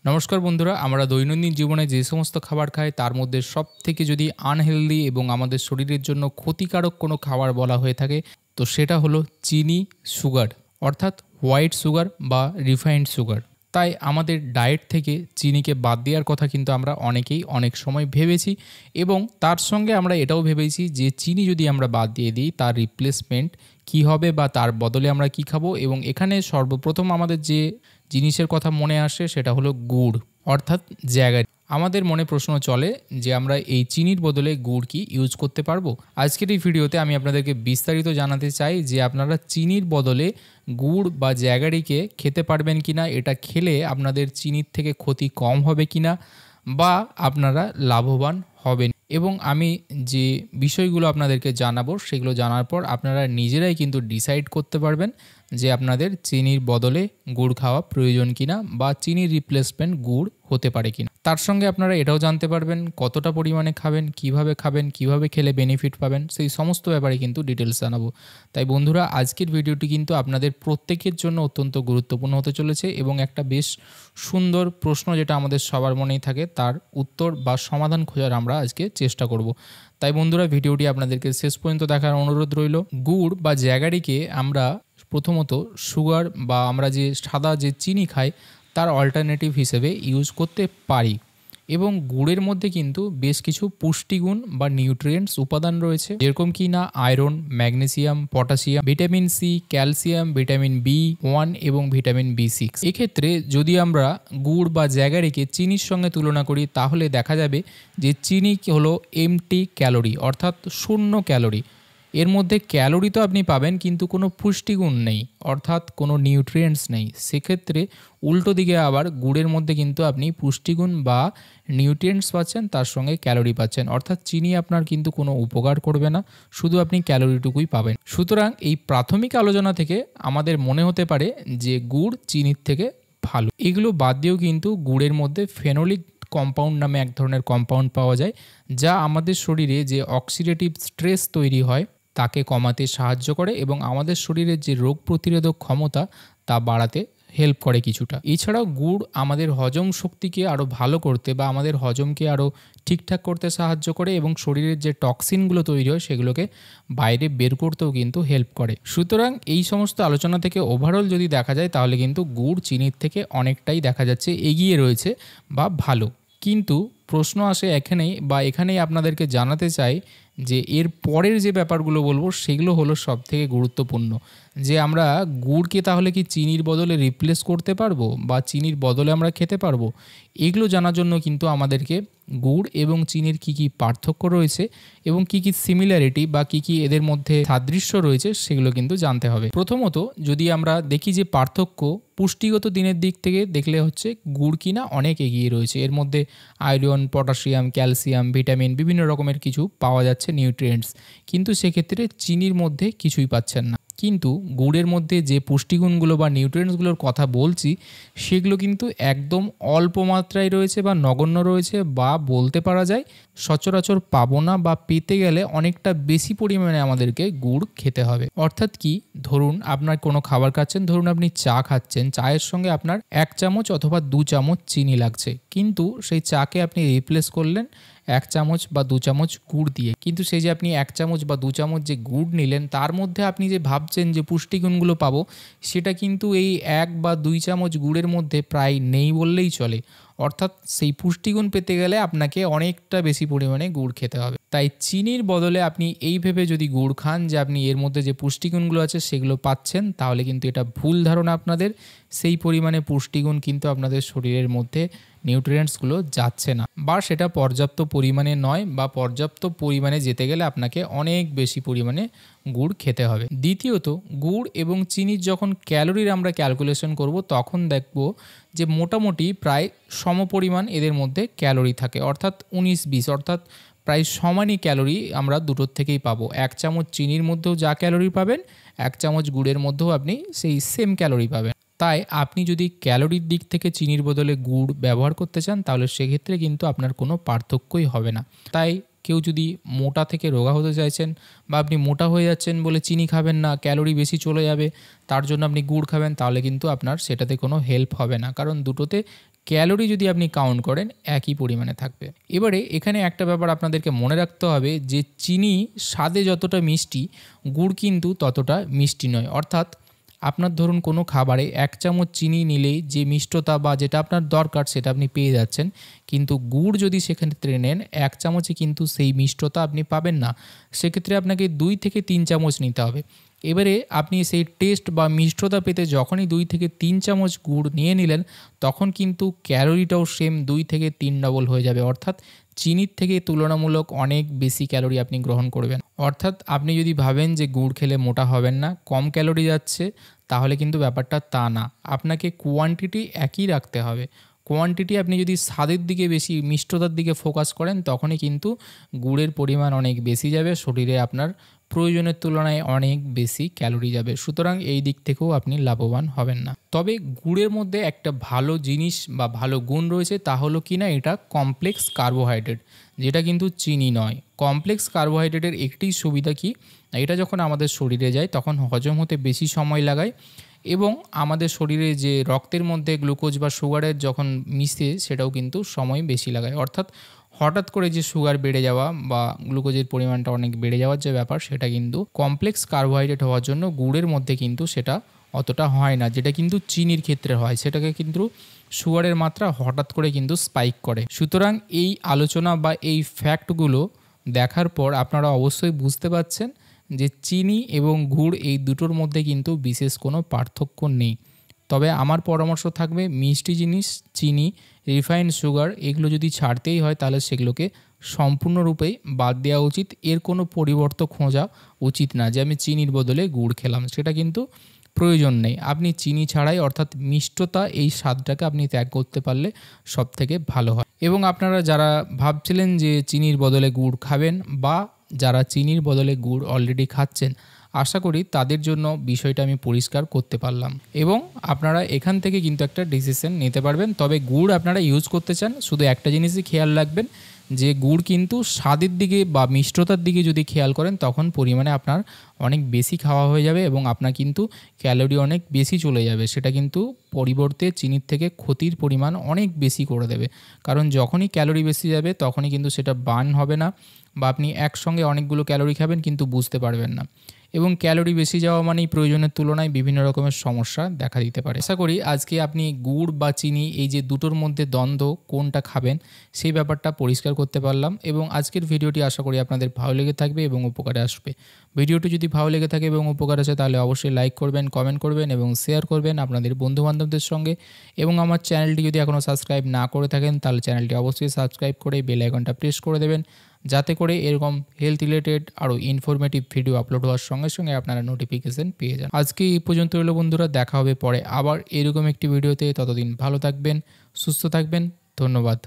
নমস্কার বন্ধুরা, আমরা দৈনন্দিন জীবনে যে সমস্ত খাবার খাই তার মধ্যে সবথেকে যদি আনহেলদি এবং আমাদের শরীরের জন্য ক্ষতিকারক কোনো খাবার বলা হয়ে থাকে তো সেটা হলো চিনি, সুগার অর্থাৎ হোয়াইট সুগার বা রিফাইন্ড সুগার। তাই আমাদের ডায়েট থেকে চিনিকে বাদ দেওয়ার কথা কিন্তু আমরা অনেকেই অনেক সময় ভেবেছি এবং তার সঙ্গে আমরা এটাও ভেবেছি যে চিনি যদি আমরা বাদ দিয়ে দিই তার রিপ্লেসমেন্ট কী হবে বা তার বদলে আমরা কী খাবো। এবং এখানে সর্বপ্রথম আমাদের যে জিনিসের কথা মনে আসে সেটা হলো গুড় অর্থাৎ জ্যাগারি। আমাদের মনে প্রশ্ন চলে যে আমরা এই চিনির বদলে গুড় কি ইউজ করতে পারবো। আজকের এই ভিডিওতে আমি আপনাদেরকে বিস্তারিত জানাতে চাই যে আপনারা চিনির বদলে গুড় বা জ্যাগারিকে খেতে পারবেন কিনা, এটা খেলে আপনাদের চিনির থেকে ক্ষতি কম হবে কিনা বা আপনারা লাভবান হবেন। এবং আমি যে বিষয়গুলো আপনাদেরকে জানাবো সেগুলো জানার পর আপনারা নিজেরাই কিন্তু ডিসাইড করতে পারবেন যে আপনাদের চিনির বদলে গুড় খাওয়া প্রয়োজন কিনা বা চিনির রিপ্লেসমেন্ট গুড় হতে পারে কিনা। তার সঙ্গে আপনারা এটাও জানতে পারবেন কতটা পরিমাণে খাবেন, কিভাবে খেলে বেনিফিট পাবেন, সেই সমস্ত ব্যাপারে কিন্তু ডিটেলস জানাবো। তাই বন্ধুরা, আজকের ভিডিওটি কিন্তু আপনাদের প্রত্যেকের জন্য অত্যন্ত গুরুত্বপূর্ণ হতে চলেছে এবং একটা বেশ সুন্দর প্রশ্ন যেটা আমাদের সবার মনেই থাকে তার উত্তর বা সমাধান খোঁজার আমরা আজকে চেষ্টা করব। তাই বন্ধুরা, ভিডিওটি আপনাদেরকে শেষ পর্যন্ত দেখার অনুরোধ রইল। গুড় বা জ্যাগারিকে আমরা প্রথমত সুগার বা আমরা যে সাদা যে চিনি খাই তার অল্টারনেটিভ হিসেবে ইউজ করতে পারি এবং গুড়ের মধ্যে কিন্তু বেশ কিছু পুষ্টিগুণ বা নিউট্রিয়েন্টস উপাদান রয়েছে, যেরকম কি না iron, magnesium, potassium, vitamin C, calcium, vitamin বি1 এবং ভিটামিন বি6। এক্ষেত্রে যদি আমরা গুড় বা জ্যাগারিকে চিনির সঙ্গে তুলনা করি তাহলে দেখা যাবে যে চিনি হলো এমটি ক্যালোরি অর্থাৎ শূন্য ক্যালোরি। এর মধ্যে ক্যালোরি তো আপনি পাবেন কিন্তু কোনো পুষ্টিগুণ নেই অর্থাৎ কোনো নিউট্রিয়েন্টস নেই। সেক্ষেত্রে উল্টো দিকে আবার গুড়ের মধ্যে কিন্তু আপনি পুষ্টিগুণ বা নিউট্রিয়েন্টস পাচ্ছেন, তার সঙ্গে ক্যালোরি পাচ্ছেন, অর্থাৎ চিনি আপনার কিন্তু কোনো উপকার করবে না, শুধু আপনি ক্যালোরিটুকুই পাবেন। সুতরাং এই প্রাথমিক আলোচনা থেকে আমাদের মনে হতে পারে যে গুড় চিনির থেকে ভালো। এগুলো বাদ দিয়েও কিন্তু গুড়ের মধ্যে ফেনোলিক কম্পাউন্ড নামে এক ধরনের কম্পাউন্ড পাওয়া যায় যা আমাদের শরীরে যে অক্সিডেটিভ স্ট্রেস তৈরি হয় তাকে কমাতে সাহায্য করে এবং আমাদের শরীরের যে রোগ প্রতিরোধক ক্ষমতা তা বাড়াতে হেল্প করে কিছুটা। এছাড়াও গুড় আমাদের হজম শক্তিকে আরও ভালো করতে বা আমাদের হজমকে আরও ঠিকঠাক করতে সাহায্য করে এবং শরীরের যে টক্সিনগুলো তৈরি হয় সেগুলোকে বাইরে বের করতেও কিন্তু হেল্প করে। সুতরাং এই সমস্ত আলোচনা থেকে ওভারঅল যদি দেখা যায় তাহলে কিন্তু গুড় চিনির থেকে অনেকটাই দেখা যাচ্ছে এগিয়ে রয়েছে বা ভালো। কিন্তু প্রশ্ন আসে এখানেই আপনাদেরকে জানাতে চাই যে এর পরের যে ব্যাপারগুলো বলবো সেগুলো হলো সবথেকে গুরুত্বপূর্ণ, যে আমরা গুড়কে তাহলে কি চিনির বদলে রিপ্লেস করতে পারবো বা চিনির বদলে আমরা খেতে পারবো। এগুলো জানার জন্য কিন্তু আমাদেরকে গুড় এবং চিনির কী কী পার্থক্য রয়েছে এবং কী কী সিমিলারিটি বা কী কী এদের মধ্যে সাদৃশ্য রয়েছে সেগুলো কিন্তু জানতে হবে। প্রথমত যদি আমরা দেখি যে পার্থক্য পুষ্টিগত দিনের দিক থেকে দেখলে হচ্ছে গুড় কিনা অনেক এগিয়ে রয়েছে। এর মধ্যে আয়রন, পটাশিয়াম, ক্যালসিয়াম, ভিটামিন বিভিন্ন রকমের কিছু পাওয়া যাচ্ছে নিউট্রিয়েন্টস, কিন্তু সেক্ষেত্রে চিনির মধ্যে কিছুই পাচ্ছেন না। কিন্তু গুড়ের মধ্যে যে পুষ্টিগুণগুলো বা নিউট্রিয়েন্টসগুলোর কথা বলছি সেগুলো কিন্তু একদম অল্প মাত্রায় রয়েছে বা নগণ্য রয়েছে বা বলতে পারা যায় সচরাচর পাবো না, বা পেতে গেলে অনেকটা বেশি পরিমাণে আমাদেরকে গুড় খেতে হবে। অর্থাৎ কি, ধরুন আপনার কোনো খাবার খাচ্ছেন, ধরুন আপনি চা খাচ্ছেন, চায়ের সঙ্গে আপনার 1 চামচ অথবা 2 চামচ চিনি লাগছে, কিন্তু সেই চাকে আপনি রিপ্লেস করলেন 1 চামচ বা 2 চামচ গুড় দিয়ে। কিন্তু সেই যে আপনি 1 চামচ বা 2 চামচ যে গুড় নিলেন তার মধ্যে আপনি যে ভাবছেন যে পুষ্টিগুণগুলো পাবো সেটা কিন্তু এই 1 বা 2 চামচ গুড়ের মধ্যে প্রায় নেই বললেই চলে। অর্থাৎ সেই পুষ্টিগুণ পেতে গেলে আপনাকে অনেকটা বেশি পরিমাণে গুড় খেতে হবে। তাই চিনির বদলে আপনি এই ভেবে যদি গুড় খান যে আপনি এর মধ্যে যে পুষ্টিগুণগুলো আছে সেগুলো পাচ্ছেন, তাহলে কিন্তু এটা ভুল ধারণা আপনাদের। সেই পরিমাণে পুষ্টিগুণ কিন্তু আপনাদের শরীরের মধ্যে নিউট্রিয়েন্টসগুলো যাচ্ছে না বা সেটা পর্যাপ্ত পরিমাণে নয়, বা পর্যাপ্ত পরিমাণে যেতে গেলে আপনাকে অনেক বেশি পরিমাণে গুড় খেতে হবে। দ্বিতীয়ত, গুড় এবং চিনির যখন ক্যালোরির আমরা ক্যালকুলেশন করব তখন দেখব যে মোটামুটি প্রায় সমপরিমাণ এদের মধ্যে ক্যালোরি থাকে, অর্থাৎ 19-20 অর্থাৎ প্রায় সমানই ক্যালোরি আমরা দুটোর থেকেই পাবো। 1 চামচ চিনির মধ্যেও যা ক্যালোরি পাবেন 1 চামচ গুড়ের মধ্যেও আপনি সেই সেম ক্যালোরি পাবেন। তাই আপনি যদি ক্যালোরির দিক থেকে চিনির বদলে গুড় ব্যবহার করতে চান তাহলে সেক্ষেত্রে কিন্তু আপনার কোনো পার্থক্যই হবে না। তাই কেউ যদি মোটা থেকে রোগা হতে চাইছেন বা আপনি মোটা হয়ে যাচ্ছেন বলে চিনি খাবেন না, ক্যালোরি বেশি চলে যাবে তার জন্য আপনি গুড় খাবেন, তাহলে কিন্তু আপনার সেটাতে কোনো হেল্প হবে না, কারণ দুটোতে ক্যালোরি যদি আপনি কাউন্ট করেন একই পরিমাণে থাকবে। এবারে এখানে একটা ব্যাপার আপনাদেরকে মনে রাখতে হবে যে চিনি স্বাদে যতটা মিষ্টি, গুড় কিন্তু ততটা মিষ্টি নয়। অর্থাৎ আপনার ধরুন কোনো খাবারে 1 চামচ চিনি নিলেই যে মিষ্টতা বা যেটা আপনার দরকার সেটা আপনি পেয়ে যাচ্ছেন, কিন্তু গুড় যদি সেক্ষেত্রে নেন 1 চামচে কিন্তু সেই মিষ্টতা আপনি পাবেন না। সেক্ষেত্রে আপনাকে 2 থেকে 3 চামচ নিতে হবে। এবারে আপনি সেই টেস্ট বা মিষ্টতা পেতে যখনই 2 থেকে 3 চামচ গুড় নিয়ে নিলেন, তখন কিন্তু ক্যালোরিটাও সেম 2 থেকে 3 ডবল হয়ে যাবে। অর্থাৎ চিনির থেকে তুলনামূলক অনেক বেশি ক্যালোরি আপনি গ্রহণ করবেন। অর্থাৎ আপনি যদি ভাবেন যে গুড় খেলে মোটা হবেন না, কম ক্যালোরি যাচ্ছে, তাহলে কিন্তু ব্যাপারটা তা না। আপনাকে কোয়ান্টিটি একই রাখতে হবে। কোয়ান্টিটি আপনি যদি স্বাদের দিকে বেশি, মিষ্টতার দিকে ফোকাস করেন, তখনই কিন্তু গুড়ের পরিমাণ অনেক বেশি যাবে, শরীরে আপনার প্রয়োজনের তুলনায় অনেক বেশি ক্যালোরি যাবে। সুতরাং এই দিক থেকেও আপনি লাভবান হবেন না। তবে গুড়ের মধ্যে একটা ভালো জিনিস বা ভালো গুণ রয়েছে, তা হলো কি না, এটা কমপ্লেক্স কার্বোহাইড্রেট, যেটা কিন্তু চিনি নয়। কমপ্লেক্স কার্বোহাইড্রেটের একটি সুবিধা কি, এটা যখন আমাদের শরীরে যায় তখন হজম হতে বেশি সময় লাগায় এবং আমাদের শরীরে যে রক্তের মধ্যে গ্লুকোজ বা সুগারের যখন মিশে সেটাও কিন্তু সময় বেশি লাগায়। অর্থাৎ হঠাৎ করে যে সুগার বেড়ে যাওয়া বা গ্লুকোজের পরিমাণটা অনেক বেড়ে যাওয়ার যে ব্যাপার, সেটা কিন্তু কমপ্লেক্স কার্বোহাইড্রেট হওয়ার জন্য গুড়ের মধ্যে কিন্তু সেটা অতটা হয় না, যেটা কিন্তু চিনির ক্ষেত্রে হয়। সেটাকে কিন্তু সুগারের মাত্রা হঠাৎ করে কিন্তু স্পাইক করে। সুতরাং এই আলোচনা বা এই ফ্যাক্টগুলো দেখার পর আপনারা অবশ্যই বুঝতে পারছেন যে চিনি এবং গুড় এই দুটোর মধ্যে কিন্তু বিশেষ কোনো পার্থক্য নেই। তবে আমার পরামর্শ থাকবে, মিষ্টি জিনিস, চিনি, রিফাইন্ড সুগার, এগুলো যদি ছাড়তেই হয় তাহলে সেগুলোকে সম্পূর্ণরূপেই বাদ দেওয়া উচিত। এর কোনো পরিবর্তন খোঁজা উচিত না যে আমি চিনির বদলে গুড় খেলাম, সেটা কিন্তু প্রয়োজন নেই। আপনি চিনি ছাড়াই, অর্থাৎ মিষ্টতা, এই স্বাদটাকে আপনি ত্যাগ করতে পারলে সবথেকে ভালো হয়। এবং আপনারা যারা ভাবছিলেন যে চিনির বদলে গুড় খাবেন বা যারা চিনির বদলে গুড় অলরেডি খাচ্ছেন, আশা করি তাদের জন্য বিষয়টা আমি পরিষ্কার করতে পারলাম এবং আপনারা এখান থেকে কিন্তু একটা ডিসিশন নিতে পারবেন। তবে গুড় আপনারা ইউজ করতে চান, শুধু একটা জিনিসই খেয়াল রাখবেন যে গুড় কিন্তু স্বাদের দিকে বা মিষ্টতার দিকে যদি খেয়াল করেন, তখন পরিমাণে আপনার অনেক বেশি খাওয়া হয়ে যাবে এবং আপনার কিন্তু ক্যালোরি অনেক বেশি চলে যাবে। সেটা কিন্তু পরিবর্তে চিনির থেকে ক্ষতির পরিমাণ অনেক বেশি করে দেবে। কারণ যখনই ক্যালোরি বেশি যাবে তখনই কিন্তু সেটা বার্ন হবে না, বা আপনি একসঙ্গে অনেকগুলো ক্যালোরি খাবেন কিন্তু বুঝতে পারবেন না। এবং ক্যালোরি বেশি যাওয়া মানেই প্রয়োজনের তুলনায় বিভিন্ন রকমের সমস্যা দেখা দিতে পারে। আশা করি আজকে আপনি গুড় বা চিনি, এই যে দুটোর মধ্যে দ্বন্দ্ব, কোনটা খাবেন সেই ব্যাপারটা পরিষ্কার করতে পারলাম। এবং আজকের ভিডিওটি আশা করি আপনাদের ভালো লেগে থাকবে এবং উপকারে আসবে। ভিডিওটি যদি ভালো লেগে থাকে এবং উপকার আসে তাহলে অবশ্যই লাইক করবেন, কমেন্ট করবেন এবং শেয়ার করবেন আপনাদের বন্ধুবান্ধবদের সঙ্গে। এবং আমার চ্যানেলটি যদি এখনও সাবস্ক্রাইব না করে থাকেন তাহলে চ্যানেলটি অবশ্যই সাবস্ক্রাইব করে বেল আইকনটা প্রেস করে দেবেন, যাতে করে এরকম হেলথ রিলেটেড আরও ইনফরমেটিভ ভিডিও আপলোড হওয়ার সঙ্গে সঙ্গে আপনারা নোটিফিকেশন পেয়ে যান। আজকে এই পর্যন্ত হলো বন্ধুরা, দেখা হবে পরে আবার এরকম একটি ভিডিওতে। ততদিন ভালো থাকবেন, সুস্থ থাকবেন, ধন্যবাদ।